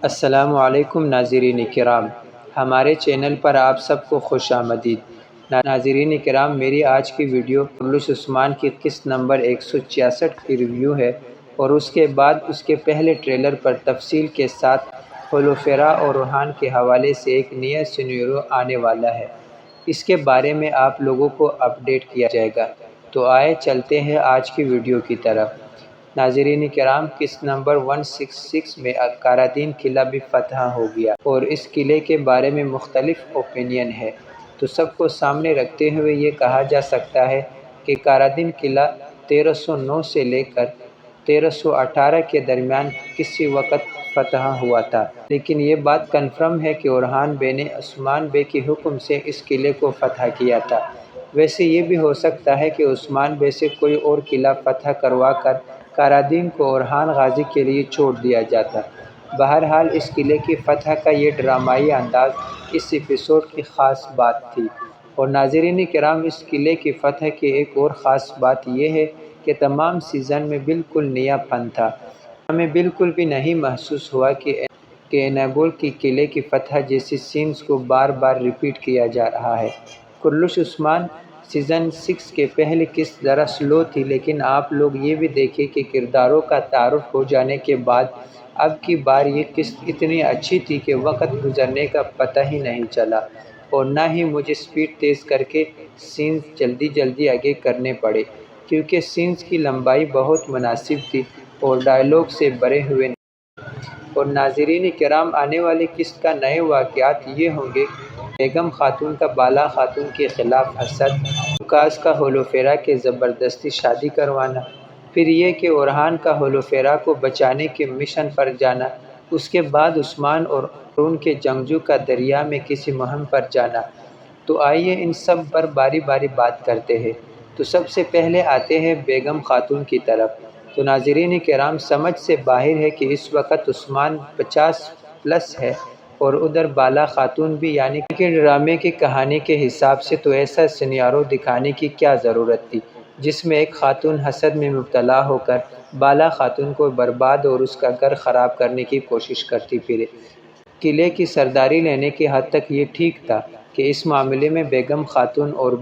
السلام علیکم ناظرین کرام، ہمارے چینل پر آپ سب کو خوش آمدید۔ ناظرین کرام، میری آج کی ویڈیو کرلس عثمان کی قسط نمبر 166 کی ریویو ہے، اور اس کے بعد اس کے پہلے ٹریلر پر تفصیل کے ساتھ ہولوفیرا اور روحان کے حوالے سے ایک نیا سینیریو آنے والا ہے۔ اس کے بارے میں آپ لوگوں کو اپڈیٹ کیا جائے گا۔ تو آئے چلتے ہیں آج کی ویڈیو کی طرف۔ ناظرین کرام، قسط نمبر 166 میں کارادین قلعہ بھی فتح ہو گیا، اور اس قلعے کے بارے میں مختلف اوپینین ہے۔ تو سب کو سامنے رکھتے ہوئے یہ کہا جا سکتا ہے کہ کارادین قلعہ 1309 سے لے کر 1318 کے درمیان کسی وقت فتح ہوا تھا، لیکن یہ بات کنفرم ہے کہ اورحان بے نے عثمان بے کے حکم سے اس قلعے کو فتح کیا تھا۔ ویسے یہ بھی ہو سکتا ہے کہ عثمان بے سے کوئی اور قلعہ فتح کروا کر کارادین کو اورحان غازی کے لیے چھوڑ دیا جاتا۔ بہرحال اس قلعے کی فتح کا یہ ڈرامائی انداز اس ایپیسوڈ کی خاص بات تھی۔ اور ناظرین کرام، اس قلعے کی فتح کی ایک اور خاص بات یہ ہے کہ تمام سیزن میں بالکل نیا فن تھا۔ ہمیں بالکل بھی نہیں محسوس ہوا کہ انیبول کی قلعے کی فتح جیسی سینز کو بار بار ریپیٹ کیا جا رہا ہے۔ کرلس عثمان سیزن 6 کے پہلی قسط ذرا سلو تھی، لیکن آپ لوگ یہ بھی دیکھیں کہ کرداروں کا تعارف ہو جانے کے بعد اب کی بار یہ قسط اتنی اچھی تھی کہ وقت گزرنے کا پتہ ہی نہیں چلا، اور نہ ہی مجھے سپیڈ تیز کر کے سینز جلدی آگے کرنے پڑے، کیونکہ سینز کی لمبائی بہت مناسب تھی اور ڈائیلاگ سے بھرے ہوئے نہیں۔ اور ناظرین کرام، آنے والی قسط کا نئے واقعات یہ ہوں گے: بیگم خاتون کا بالا خاتون کے خلاف حسد، لوکاس کا ہولوفیرا کے زبردستی شادی کروانا، پھر یہ کہ اورحان کا ہولوفیرا کو بچانے کے مشن پر جانا، اس کے بعد عثمان اور ان کے جنگجو کا دریا میں کسی مہم پر جانا۔ تو آئیے ان سب پر باری باری بات کرتے ہیں۔ تو سب سے پہلے آتے ہیں بیگم خاتون کی طرف۔ تو ناظرین کرام، سمجھ سے باہر ہے کہ اس وقت عثمان 50+ ہے اور ادھر بالا خاتون بھی، یعنی کہ ڈرامے کی کہانی کے حساب سے تو ایسا سینیریو دکھانے کی کیا ضرورت تھی جس میں ایک خاتون حسد میں مبتلا ہو کر بالا خاتون کو برباد اور اس کا گھر خراب کرنے کی کوشش کرتی پھرے۔ قلعے کی سرداری لینے کی حد تک یہ ٹھیک تھا کہ اس معاملے میں بیگم خاتون اور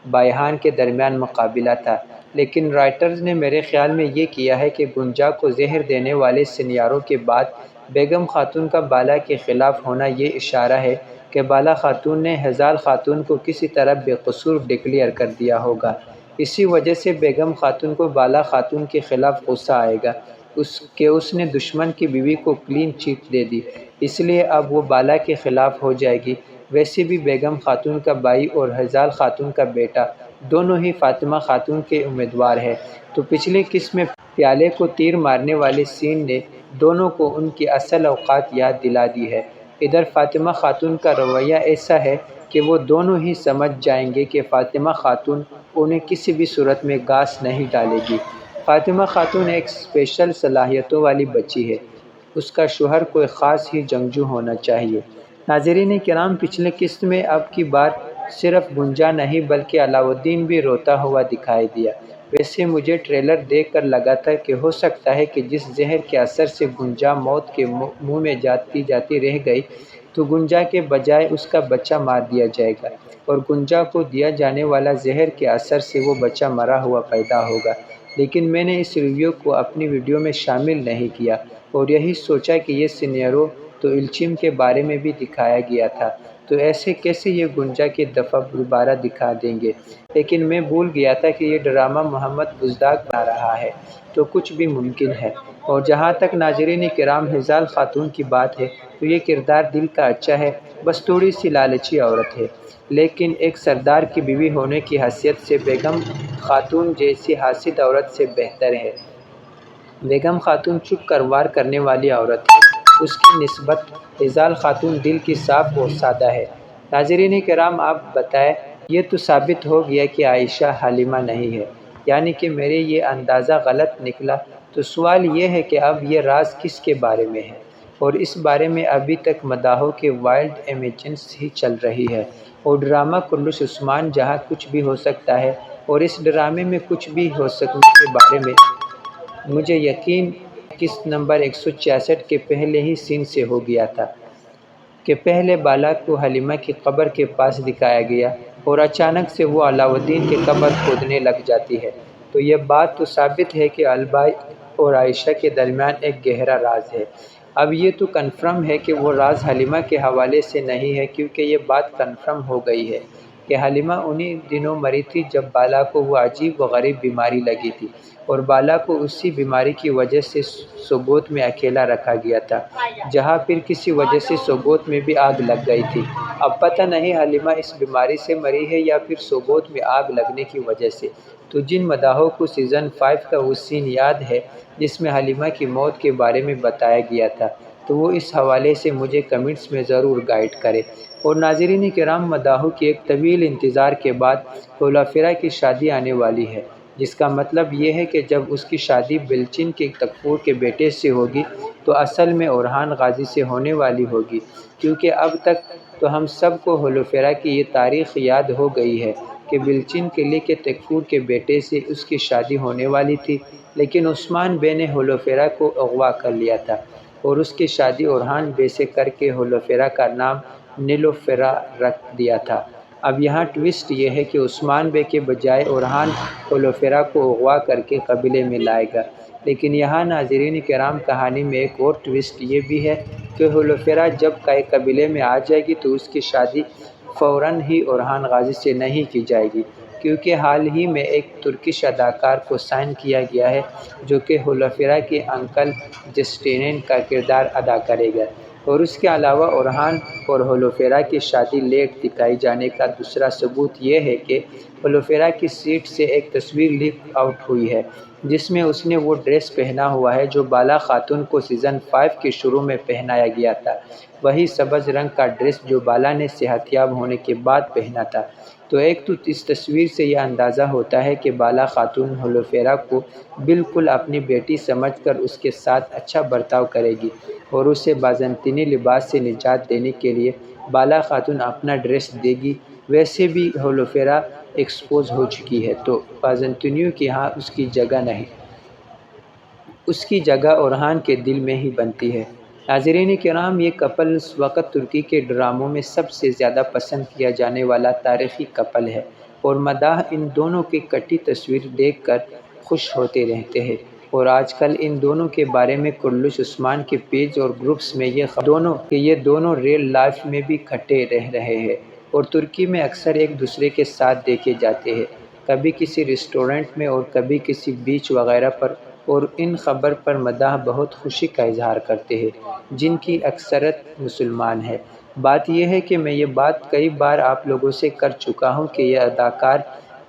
بائیہان کے درمیان مقابلہ تھا، لیکن رائٹرز نے میرے خیال میں یہ کیا ہے کہ گنجا کو زہر دینے والے سینیریو کے بعد بیگم خاتون کا بالا کے خلاف ہونا یہ اشارہ ہے کہ بالا خاتون نے ہیزال خاتون کو کسی طرح بے قصور ڈکلیئر کر دیا ہوگا۔ اسی وجہ سے بیگم خاتون کو بالا خاتون کے خلاف غصہ آئے گا کہ اس نے دشمن کی بیوی کو کلین چٹ دے دی، اس لیے اب وہ بالا کے خلاف ہو جائے گی۔ ویسے بھی بیگم خاتون کا بھائی اور ہیزال خاتون کا بیٹا دونوں ہی فاطمہ خاتون کے امیدوار ہیں۔ تو پچھلی قسط میں پیالے کو تیر مارنے والے سین نے دونوں کو ان کی اصل اوقات یاد دلا دی ہے۔ ادھر فاطمہ خاتون کا رویہ ایسا ہے کہ وہ دونوں ہی سمجھ جائیں گے کہ فاطمہ خاتون انہیں کسی بھی صورت میں گھاس نہیں ڈالے گی۔ فاطمہ خاتون ایک اسپیشل صلاحیتوں والی بچی ہے، اس کا شوہر کوئی خاص ہی جنگجو ہونا چاہیے۔ ناظرین کرام، پچھلی قسط میں اب کی بار صرف گنجا نہیں بلکہ علاؤالدین بھی روتا ہوا دکھائی دیا۔ ویسے مجھے ٹریلر دیکھ کر لگا تھا کہ ہو سکتا ہے کہ جس زہر کے اثر سے گنجا موت کے منہ میں جاتی رہ گئی، تو گنجا کے بجائے اس کا بچہ مار دیا جائے گا، اور گنجا کو دیا جانے والا زہر کے اثر سے وہ بچہ مرا ہوا پیدا ہوگا۔ لیکن میں نے اس ریویو کو اپنی ویڈیو میں شامل نہیں کیا، اور یہی سوچا کہ یہ سینیریو تو الچیم کے بارے میں بھی دکھایا گیا تھا، تو ایسے کیسے یہ گنجا کی دفعہ دوبارہ دکھا دیں گے؟ لیکن میں بھول گیا تھا کہ یہ ڈرامہ محمد بزدار بنا رہا ہے، تو کچھ بھی ممکن ہے۔ اور جہاں تک ناظرین کرام ہیزال خاتون کی بات ہے، تو یہ کردار دل کا اچھا ہے، بس تھوڑی سی لالچی عورت ہے، لیکن ایک سردار کی بیوی ہونے کی حیثیت سے بیگم خاتون جیسی حاسد عورت سے بہتر ہے۔ بیگم خاتون چپ کر وار کرنے والی عورت ہے، اس کی نسبت ہیزال خاتون دل کی صاف اور سادہ ہے۔ ناظرین کرام، آپ بتائیں، یہ تو ثابت ہو گیا کہ عائشہ حلیمہ نہیں ہے، یعنی کہ میرے یہ اندازہ غلط نکلا۔ تو سوال یہ ہے کہ اب یہ راز کس کے بارے میں ہے؟ اور اس بارے میں ابھی تک مداحوں کے وائلڈ امیجنز ہی چل رہی ہے، اور ڈرامہ کرلس عثمان جہاں کچھ بھی ہو سکتا ہے، اور اس ڈرامے میں کچھ بھی ہو سکنے کے بارے میں مجھے یقین قسط نمبر 166 کے پہلے ہی سین سے ہو گیا تھا کہ پہلے بالا کو حلیمہ کی قبر کے پاس دکھایا گیا اور اچانک سے وہ علاؤالدین کی قبر کھودنے لگ جاتی ہے۔ تو یہ بات تو ثابت ہے کہ البائی اور عائشہ کے درمیان ایک گہرا راز ہے۔ اب یہ تو کنفرم ہے کہ وہ راز حلیمہ کے حوالے سے نہیں ہے، کیونکہ یہ بات کنفرم ہو گئی ہے کہ حلیمہ انہی دنوں مری تھی جب بالا کو وہ عجیب و غریب بیماری لگی تھی، اور بالا کو اسی بیماری کی وجہ سے سوگوت میں اکیلا رکھا گیا تھا، جہاں پھر کسی وجہ سے سوگوت میں بھی آگ لگ گئی تھی۔ اب پتہ نہیں حلیمہ اس بیماری سے مری ہے یا پھر سوگوت میں آگ لگنے کی وجہ سے۔ تو جن مداحوں کو سیزن 5 کا وہ سین یاد ہے جس میں حلیمہ کی موت کے بارے میں بتایا گیا تھا، تو وہ اس حوالے سے مجھے کمنٹس میں ضرور گائیڈ کرے۔ اور ناظرین کرام، مداحوں کی ایک طویل انتظار کے بعد ہولافرا کی شادی آنے والی ہے، جس کا مطلب یہ ہے کہ جب اس کی شادی بلچن کے تکفور کے بیٹے سے ہوگی تو اصل میں اورحان غازی سے ہونے والی ہوگی، کیونکہ اب تک تو ہم سب کو ہولافرا کی یہ تاریخ یاد ہو گئی ہے کہ بلچن قلعے کے تکفور کے بیٹے سے اس کی شادی ہونے والی تھی، لیکن عثمان بے نے ہولافرا کو اغوا کر لیا تھا اور اس کی شادی اورحان بے سے کر کے ہولافرا کا نام نیلوفرا رکھ دیا تھا۔ اب یہاں ٹوسٹ یہ ہے کہ عثمان بے کے بجائے اورحان ہولافرا کو اغوا کر کے قبیلے میں لائے گا، لیکن یہاں ناظرین کرام کہانی میں ایک اور ٹوسٹ یہ بھی ہے کہ ہولافرا جب قبیلے میں آ جائے گی تو اس کی شادی فوراً ہی اورحان غازی سے نہیں کی جائے گی، کیونکہ حال ہی میں ایک ترکش اداکار کو سائن کیا گیا ہے جو کہ ہولافرا کے انکل جسٹینین کا کردار ادا کرے گا۔ اور اس کے علاوہ اورحان اور ہولافرا کی شادی لیٹ دکھائی جانے کا دوسرا ثبوت یہ ہے کہ ہولافرا کی سیٹ سے ایک تصویر لیک آؤٹ ہوئی ہے جس میں اس نے وہ ڈریس پہنا ہوا ہے جو بالا خاتون کو سیزن 5 کے شروع میں پہنایا گیا تھا، وہی سبز رنگ کا ڈریس جو بالا نے صحت یاب ہونے کے بعد پہنا تھا۔ تو ایک تو اس تصویر سے یہ اندازہ ہوتا ہے کہ بالا خاتون ہولافرا کو بالکل اپنی بیٹی سمجھ کر اس کے ساتھ اچھا برتاؤ کرے گی اور اسے بازنطینی لباس سے نجات دینے کے لیے بالا خاتون اپنا ڈریس دے گی۔ ویسے بھی ہولافرا ایکسپوز ہو چکی ہے تو بازنطینیوں کے ہاں اس کی جگہ نہیں، اس کی جگہ اورحان کے دل میں ہی بنتی ہے۔ ناظرین کرام، یہ کپل اس وقت ترکی کے ڈراموں میں سب سے زیادہ پسند کیا جانے والا تاریخی کپل ہے، اور مداح ان دونوں کی کٹی تصویر دیکھ کر خوش ہوتے رہتے ہیں۔ اور آج کل ان دونوں کے بارے میں کرلوش عثمان کے پیج اور گروپس میں یہ دونوں ریئل لائف میں بھی کھٹے رہ رہے ہیں اور ترکی میں اکثر ایک دوسرے کے ساتھ دیکھے جاتے ہیں، کبھی کسی ریسٹورنٹ میں اور کبھی کسی بیچ وغیرہ پر، اور ان خبر پر مداح بہت خوشی کا اظہار کرتے ہیں، جن کی اکثرت مسلمان ہے۔ بات یہ ہے کہ میں یہ بات کئی بار آپ لوگوں سے کر چکا ہوں کہ یہ اداکار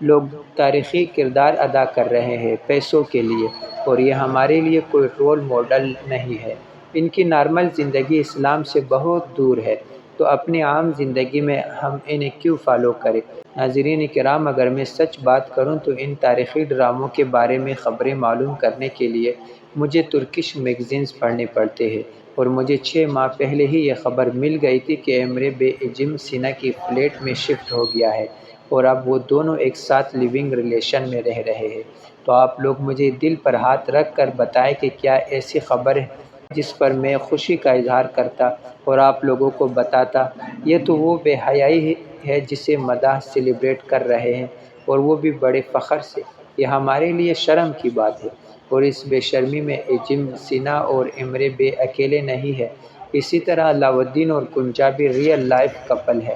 لوگ تاریخی کردار ادا کر رہے ہیں پیسوں کے لیے، اور یہ ہمارے لیے کوئی رول ماڈل نہیں ہے۔ ان کی نارمل زندگی اسلام سے بہت دور ہے، تو اپنی عام زندگی میں ہم انہیں کیوں فالو کریں؟ ناظرین کرام، اگر میں سچ بات کروں تو ان تاریخی ڈراموں کے بارے میں خبریں معلوم کرنے کے لیے مجھے ترکش میگزینز پڑھنے پڑتے ہیں، اور مجھے 6 ماہ پہلے ہی یہ خبر مل گئی تھی کہ ایمرے بے عجم سینا کی فلیٹ میں شفٹ ہو گیا ہے اور اب وہ دونوں ایک ساتھ لیونگ ریلیشن میں رہ رہے ہیں۔ تو آپ لوگ مجھے دل پر ہاتھ رکھ کر بتائیں کہ کیا ایسی خبر ہے جس پر میں خوشی کا اظہار کرتا اور آپ لوگوں کو بتاتا؟ یہ تو وہ بے حیائی ہے جسے مداح سیلیبریٹ کر رہے ہیں، اور وہ بھی بڑے فخر سے۔ یہ ہمارے لیے شرم کی بات ہے، اور اس بے شرمی میں عجم سینا اور ایمرے بے اکیلے نہیں ہیں، اسی طرح علاؤالدین اور کنجا بھی ریئل لائف کپل ہے،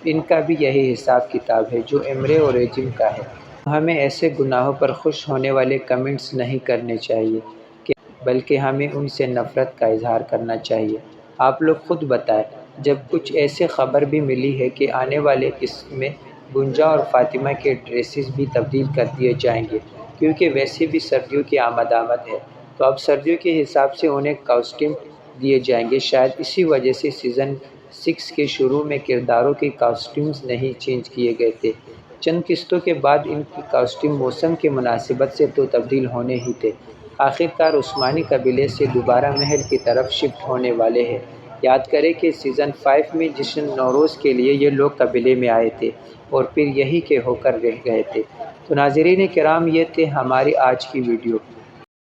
ان کا بھی یہی حساب کتاب ہے جو ایمرے اور عجم کا ہے۔ ہمیں ایسے گناہوں پر خوش ہونے والے کمنٹس نہیں کرنے چاہیے، بلکہ ہمیں ان سے نفرت کا اظہار کرنا چاہیے۔ آپ لوگ خود بتائیں، جب کچھ ایسے خبر بھی ملی ہے کہ آنے والے قسط میں گنجا اور فاطمہ کے ڈریسز بھی تبدیل کر دیے جائیں گے، کیونکہ ویسے بھی سردیوں کی آمد ہے، تو اب سردیوں کے حساب سے انہیں کاسٹیوم دیے جائیں گے۔ شاید اسی وجہ سے سیزن 6 کے شروع میں کرداروں کے کاسٹیومز نہیں چینج کیے گئے تھے، چند قسطوں کے بعد ان کے کاسٹیوم موسم کی مناسبت سے تو تبدیل ہونے ہی تھے۔ آخرکار عثمانی قبیلے سے دوبارہ محل کی طرف شفٹ ہونے والے ہیں۔ یاد کریں کہ سیزن 5 میں جشن نوروز کے لیے یہ لوگ قبیلے میں آئے تھے اور پھر یہی کے ہو کر رہ گئے تھے۔ تو ناظرین کرام، یہ تھے ہماری آج کی ویڈیو۔